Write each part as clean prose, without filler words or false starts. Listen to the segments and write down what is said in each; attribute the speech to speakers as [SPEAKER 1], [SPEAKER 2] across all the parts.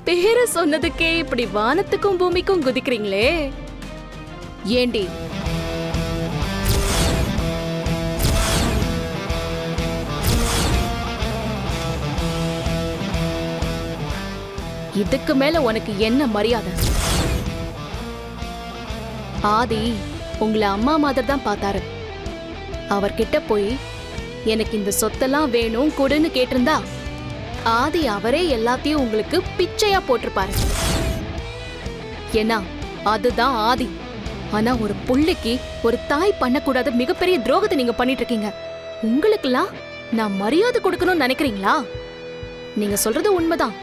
[SPEAKER 1] பேரை சொன்னதுக்கே இப்படி வானத்துக்கும் பூமிக்கும் குதிக்கிறீங்களே ஏண்டி? இதுக்கு மேல உனக்கு என்ன மரியாதை? ஆதி உங்களை அம்மா மாதிரி தான் பார்த்தாரு. அவர்கிட்ட போய் எனக்கு இந்த சொத்தெல்லாம் வேணும் கொடுன்னு கேட்டிருந்தா ஆதி அவரே எல்லாத்தையும் உங்களுக்கு பிச்சையா போட்டிருப்பாரு. ஏன்னா அதுதான் ஆதி. ஆனா ஒரு புள்ளைக்கு ஒரு தாய் பண்ணக்கூடாத மிகப்பெரிய துரோகத்தை நீங்க பண்ணிட்டு இருக்கீங்க. உங்களுக்கெல்லாம் நான் மரியாதை கொடுக்கணும்னு நினைக்கிறீங்களா? நீங்க சொல்றது உண்மைதான்.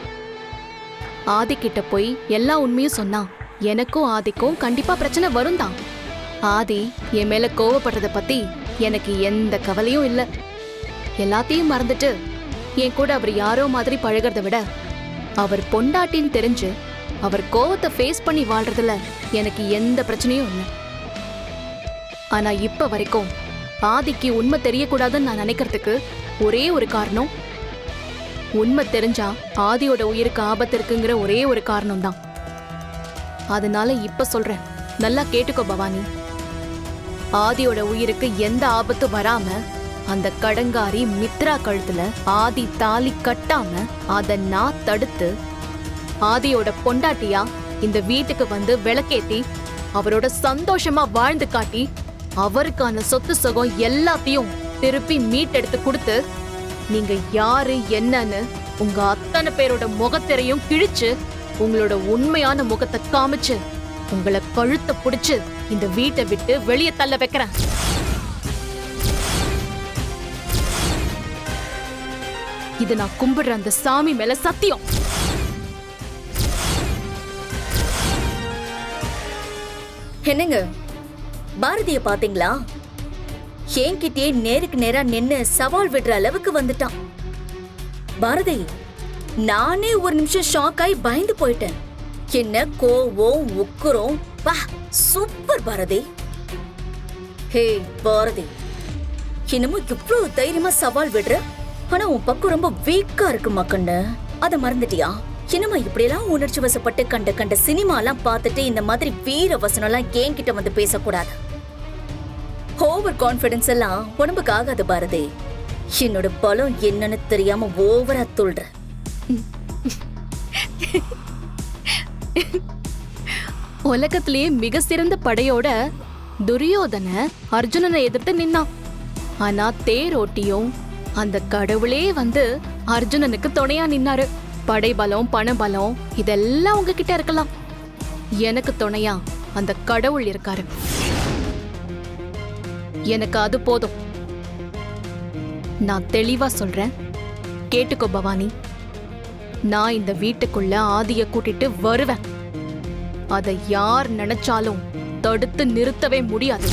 [SPEAKER 1] ஆதி கிட்ட போய் எல்லா உண்மையும் சொன்னா எனக்கும் ஆதிக்கும் கண்டிப்பா பிரச்சனை வரும் தான். ஆதி என் மேல கோவப்படுறத பத்தி எனக்கு எந்த கவலையும் இல்ல. எல்லாத்தையும் மறந்துட்டு என் கூட அவர் யாரோ மாதிரி பழகிறத விட அவர் பொண்டாட்டின்னு தெரிஞ்சு அவர் கோவத்தை ஃபேஸ் பண்ணி வாழ்றதுல எனக்கு எந்த பிரச்சனையும் இல்லை. ஆனா இப்ப வரைக்கும் ஆதிக்கு உண்மை தெரியக்கூடாதுன்னு நான் நினைக்கிறதுக்கு ஒரே ஒரு காரணம், உண்மை தெரிஞ்சா ஆதியோட உயிருக்கு ஆபத்து இருக்குங்கிற ஒரே ஒரு காரணம் தான். அதனால இப்ப சொல்றேன், நல்லா கேட்டுக்கோ பவானி. ஆதியோட உயிருக்கு எந்த ஆபத்து வராம அந்த கடங்காரி மித்ரா கழுத்துல ஆதி தாலி கட்டாம அத நான் தடுத்து ஆதியோட பொண்டாட்டியா இந்த வீட்டுக்கு வந்து விளக்கேத்தி அவரோட சந்தோஷமா வாழ்ந்து காட்டி அவருக்கான சொத்து சுகம் எல்லாத்தையும் திருப்பி மீட்டெடுத்து கொடுத்து நீங்க யாரு என்னன்னு உங்க அத்தனை பேரோட முகத்திரையும் கிழிச்சு உங்களோட உண்மையான முகத்தை காமிச்சு உங்களை கழுத்தை புடிச்சு இந்த வீட்டை விட்டு வெளியே தள்ள வைக்கிறேன். இது நான் கும்பிடுற அந்த சாமி மேல சத்தியம்.
[SPEAKER 2] என்னங்க பாரதிய பாத்தீங்களா? என்கிட்டயே நேருக்கு நேரா நின்னு சவால் விடுற அளவுக்கு வந்துட்டான். பாரதி, நானே ஒரு நிமிஷம் ஷாக் ஆகி பயந்து போயிட்டேன். என்ன கோவம் உக்குறோம்! வா, சூப்பர் பாரதி. ஹே பாரதி, இன்னமும் இவ்வளவு தைரியமா சவால் விடுற. ஆனா உன் பக்கம் ரொம்ப வீக்கா இருக்கு மக்கண்ணு. அத மறந்துட்டியா? என்னமா இப்படியெல்லாம் உணர்ச்சி வசப்பட்டு கண்ட சினிமா எல்லாம் பார்த்துட்டு இந்த மாதிரி வீர வசனம் எல்லாம் என்கிட்ட வந்து பேசக்கூடாது. ஓவர் கான்பிடன்ஸ் எல்லாம் உடம்புக்கு ஆகாது பாரதி. என்னோட பலம் என்னன்னு தெரியாம ஓவரா துள்ற.
[SPEAKER 1] உலகத்திலேயே மிக சிறந்த படையோட துரியோதன அர்ஜுனனை எதிர்த்து நின்னான். ஆனா தேரோட்டியும் அந்த கடவுளே வந்து அர்ஜுனனுக்கு துணையா நின்னாரு. படைபலம் பணபலம் இதெல்லாம் உங்ககிட்ட இருக்கலாம், எனக்கு துணையா அந்த கடவுள் இருக்காரு. எனக்கு அது போதும். நான் தெளிவா சொல்றேன், கேட்டுக்கோ பவானி. நான் இந்த வீட்டுக்குள்ள ஆதிய கூட்டிட்டு வருவேன். அதை யார் நினைச்சாலும் தடுத்து நிறுத்தவே முடியாது.